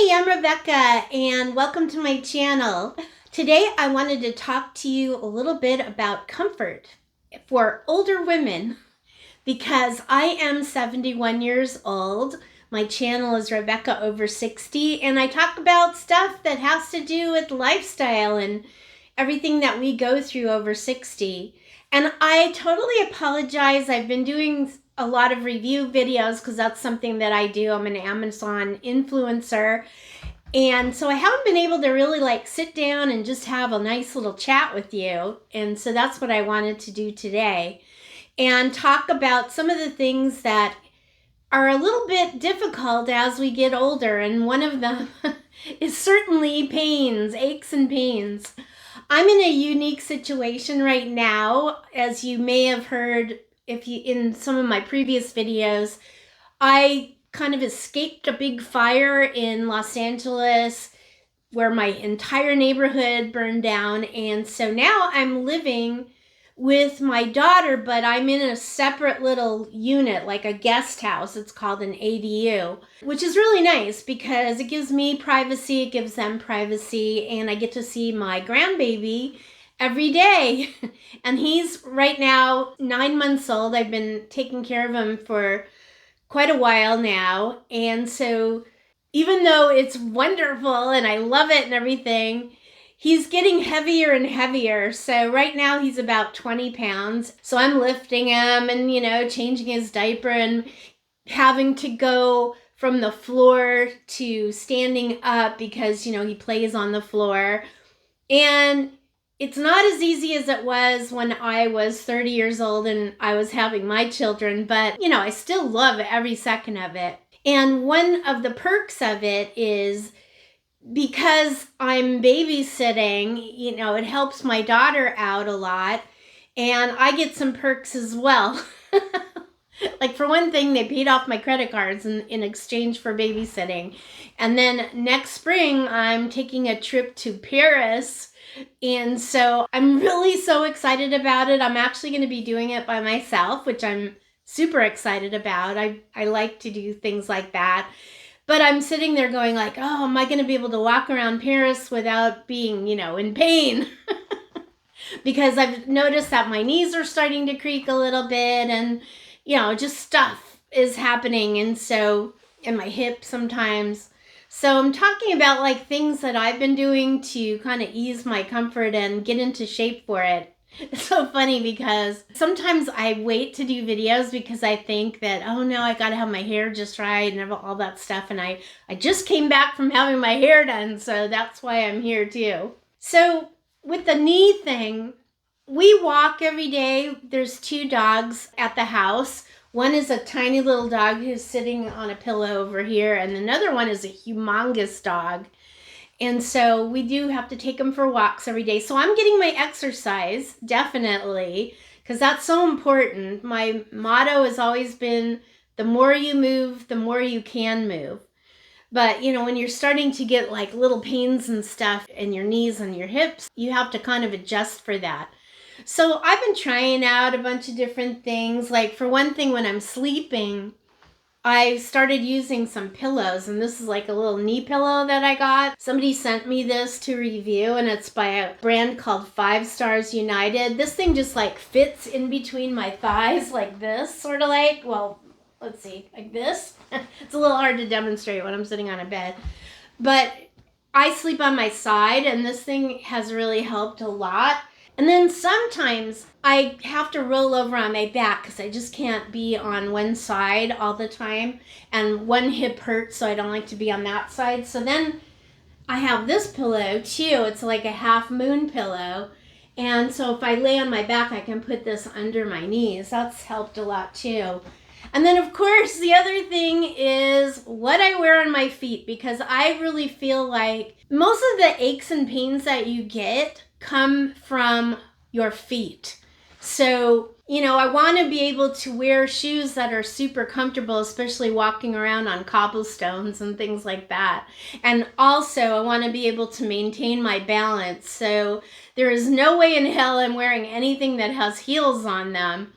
Hi, I'm Rebecca and welcome to my channel. Today I wanted to talk to you a little bit about comfort for older women because I am 71 years old. My channel is Rebecca Over 60 and I talk about stuff that has to do with lifestyle and everything that we go through over 60. And I totally apologize. I've been doing a lot of review videos because that's something that I do. I'm an Amazon influencer. And so I haven't been able to really sit down and just have a nice little chat with you. And so that's what I wanted to do today and talk about some of the things that are a little bit difficult as we get older. And one of them is certainly pains, aches and pains. I'm in a unique situation right now. As you may have heard in some of my previous videos, I kind of escaped a big fire in Los Angeles where my entire neighborhood burned down. And so now I'm living with my daughter, but I'm in a separate little unit, like a guest house. It's called an ADU, which is really nice because it gives me privacy, it gives them privacy, and I get to see my grandbaby every day. And he's right now 9 months old. I've been taking care of him for quite a while now. And so even though it's wonderful and I love it and everything, he's getting heavier and heavier. So right now he's about 20 pounds. So I'm lifting him and, changing his diaper and having to go from the floor to standing up because, he plays on the floor. And it's not as easy as it was when I was 30 years old and I was having my children, but, I still love every second of it. And one of the perks of it is because I'm babysitting, it helps my daughter out a lot, and I get some perks as well. Like, for one thing, they paid off my credit cards in exchange for babysitting. And then next spring, I'm taking a trip to Paris. And so I'm really so excited about it. I'm actually going to be doing it by myself, which I'm super excited about. I like to do things like that. But I'm sitting there going oh, am I going to be able to walk around Paris without being, in pain? Because I've noticed that my knees are starting to creak a little bit and, just stuff is happening. And my hips sometimes. So I'm talking about things that I've been doing to kind of ease my comfort and get into shape for it. It's so funny because sometimes I wait to do videos because I think that, oh no, I got to have my hair just right and all that stuff. And I just came back from having my hair done. So that's why I'm here too. So with the knee thing, we walk every day. There's 2 dogs at the house. One is a tiny little dog who's sitting on a pillow over here, and another one is a humongous dog. And so we do have to take them for walks every day. So I'm getting my exercise, definitely, because that's so important. My motto has always been, the more you move, the more you can move. But, when you're starting to get little pains and stuff in your knees and your hips, you have to kind of adjust for that. So I've been trying out a bunch of different things. For one thing, when I'm sleeping, I started using some pillows, and this is a little knee pillow that I got. Somebody sent me this to review, and it's by a brand called 5 Stars United. This thing just fits in between my thighs like this, sort of well, let's see, like this. It's a little hard to demonstrate when I'm sitting on a bed. But I sleep on my side, and this thing has really helped a lot. And then sometimes I have to roll over on my back because I just can't be on one side all the time. And one hip hurts, so I don't like to be on that side. So then I have this pillow too. It's like a half moon pillow. And so if I lay on my back, I can put this under my knees. That's helped a lot too. And then, of course, the other thing is what I wear on my feet, because I really feel like most of the aches and pains that you get come from your feet. So, I want to be able to wear shoes that are super comfortable, especially walking around on cobblestones and things like that. And also, I want to be able to maintain my balance. So there is no way in hell I'm wearing anything that has heels on them.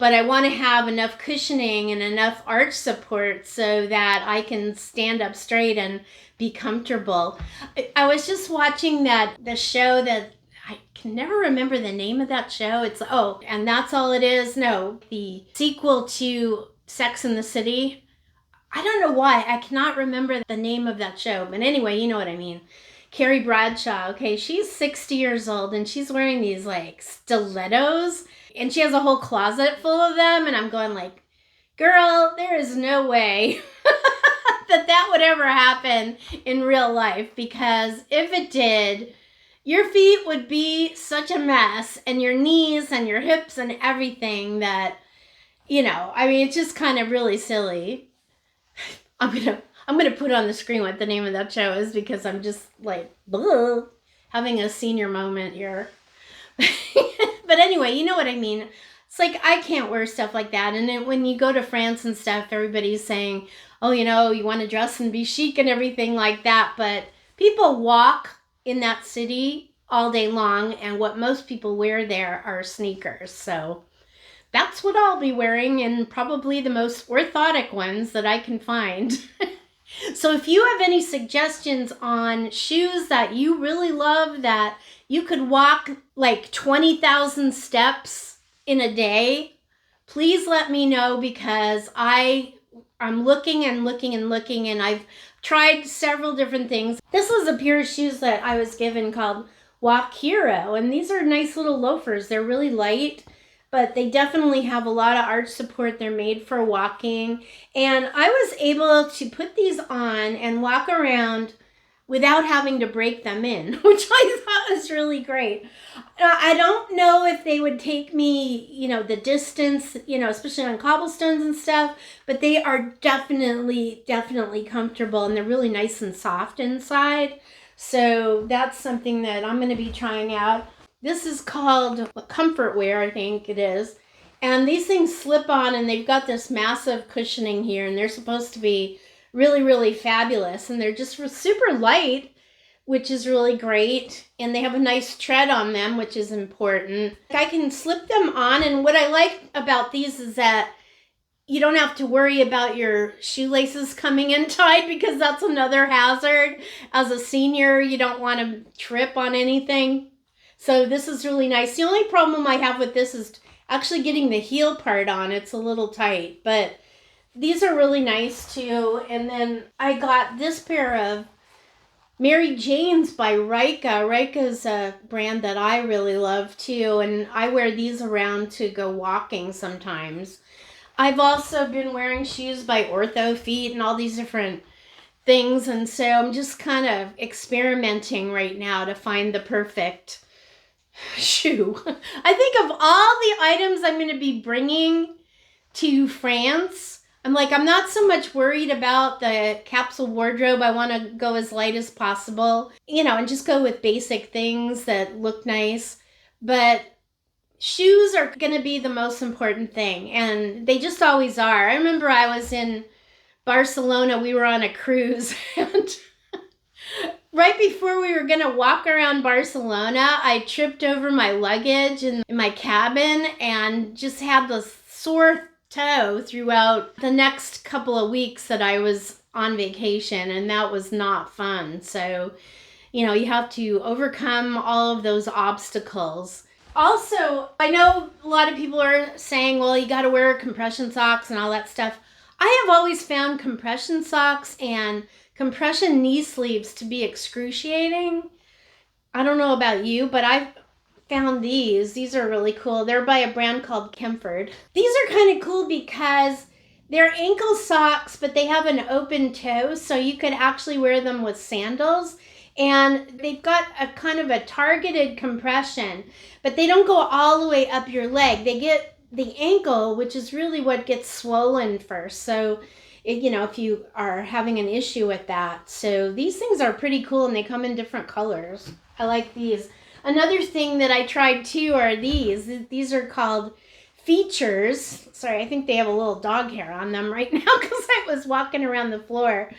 but I want to have enough cushioning and enough arch support so that I can stand up straight and be comfortable. I was just watching the show that I can never remember the name of that show. It's And That's All It Is. No, the sequel to Sex and the City. I don't know why. I cannot remember the name of that show. But anyway, you know what I mean. Carrie Bradshaw. Okay, she's 60 years old and she's wearing these like stilettos. And she has a whole closet full of them. And I'm going like, girl, there is no way that would ever happen in real life. Because if it did, your feet would be such a mess. And your knees and your hips and everything that, it's just kind of really silly. I'm gonna put on the screen what the name of that show is because I'm just like having a senior moment here. But anyway, you know what I mean. It's like I can't wear stuff like that. And then when you go to France and stuff, everybody's saying, oh, you want to dress and be chic and everything like that. But people walk in that city all day long, and what most people wear there are sneakers. So that's what I'll be wearing, and probably the most orthotic ones that I can find. So if you have any suggestions on shoes that you really love that you could walk like 20,000 steps in a day, please let me know, because I'm looking and looking and looking, and I've tried several different things. This was a pair of shoes that I was given called Walk Hero, and these are nice little loafers. They're really light, but they definitely have a lot of arch support. They're made for walking. And I was able to put these on and walk around without having to break them in, which I thought was really great. I don't know if they would take me, the distance, especially on cobblestones and stuff, but they are definitely comfortable, and they're really nice and soft inside. So that's something that I'm going to be trying out. This is called Comfort Wear, I think it is. And these things slip on, and they've got this massive cushioning here, and they're supposed to be really, really fabulous. And they're just super light, which is really great. And they have a nice tread on them, which is important. I can slip them on, and what I like about these is that you don't have to worry about your shoelaces coming in tight, because that's another hazard. As a senior, you don't want to trip on anything. So this is really nice. The only problem I have with this is actually getting the heel part on. It's a little tight, but these are really nice too. And then I got this pair of Mary Janes by Rika. Rika's a brand that I really love too, and I wear these around to go walking sometimes. I've also been wearing shoes by Ortho Feet and all these different things, and so I'm just kind of experimenting right now to find the perfect shoe. I think of all the items I'm going to be bringing to France, I'm not so much worried about the capsule wardrobe. I want to go as light as possible, and just go with basic things that look nice. But shoes are going to be the most important thing, and they just always are. I remember I was in Barcelona. We were on a cruise, and right before we were going to walk around Barcelona, I tripped over my luggage in my cabin and just had this sore toe throughout the next couple of weeks that I was on vacation, and that was not fun. So, you have to overcome all of those obstacles. Also, I know a lot of people are saying, well, you got to wear compression socks and all that stuff. I have always found compression socks and compression knee sleeves to be excruciating. I don't know about you, but I've found these. These are really cool. They're by a brand called Kemford. These are kind of cool because they're ankle socks, but they have an open toe, so you could actually wear them with sandals. And they've got a kind of a targeted compression, but they don't go all the way up your leg. They get the ankle, which is really what gets swollen first. So if you are having an issue with that. So these things are pretty cool, and they come in different colors. I like these. Another thing that I tried too are these. These are called Features. Sorry, I think they have a little dog hair on them right now because I was walking around the floor.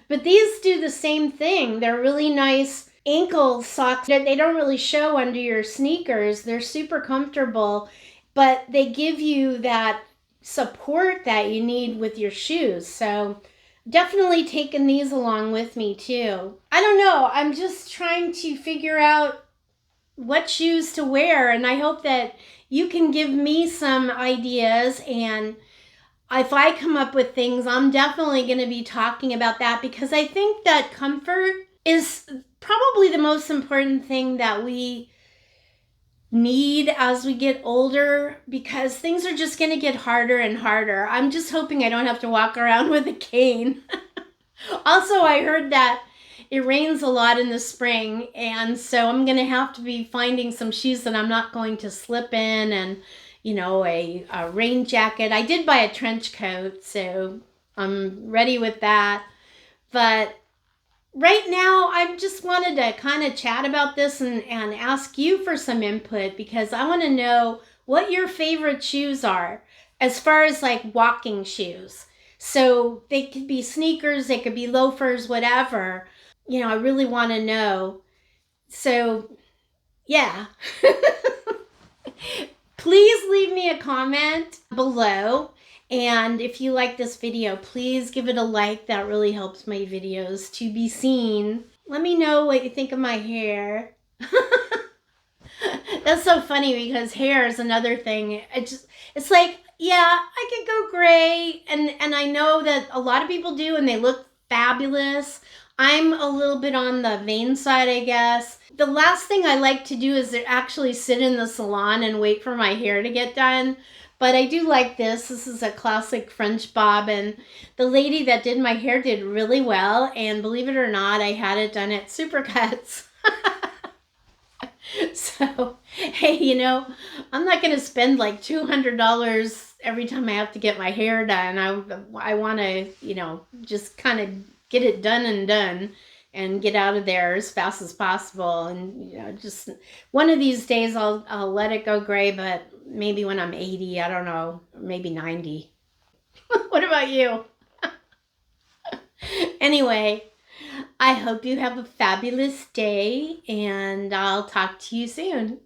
But these do the same thing. They're really nice ankle socks. They don't really show under your sneakers. They're super comfortable, but they give you that support that you need with your shoes. So definitely taking these along with me too. I don't know. I'm just trying to figure out what shoes to wear, and I hope that you can give me some ideas, and if I come up with things, I'm definitely going to be talking about that, because I think that comfort is probably the most important thing that we need as we get older, because things are just going to get harder and harder. I'm just hoping I don't have to walk around with a cane. Also, I heard that it rains a lot in the spring, and so I'm going to have to be finding some shoes that I'm not going to slip in, and a rain jacket. I did buy a trench coat, so I'm ready with that. But right now, I just wanted to kind of chat about this and ask you for some input, because I want to know what your favorite shoes are as far as like walking shoes. So they could be sneakers, they could be loafers, whatever. I really want to know. So, yeah. Please leave me a comment below. And if you like this video, please give it a like. That really helps my videos to be seen. Let me know what you think of my hair. That's so funny, because hair is another thing. It's like, yeah, I could go gray, and I know that a lot of people do, and they look fabulous. I'm a little bit on the vain side, I guess. The last thing I like to do is to actually sit in the salon and wait for my hair to get done. But I do like this. This is a classic French bob, and the lady that did my hair did really well. And believe it or not, I had it done at Supercuts. So, hey, I'm not going to spend like $200 every time I have to get my hair done. I want to, just kind of get it done and get out of there as fast as possible. And, just one of these days I'll let it go gray, but maybe when I'm 80, I don't know, maybe 90. What about you? Anyway, I hope you have a fabulous day, and I'll talk to you soon.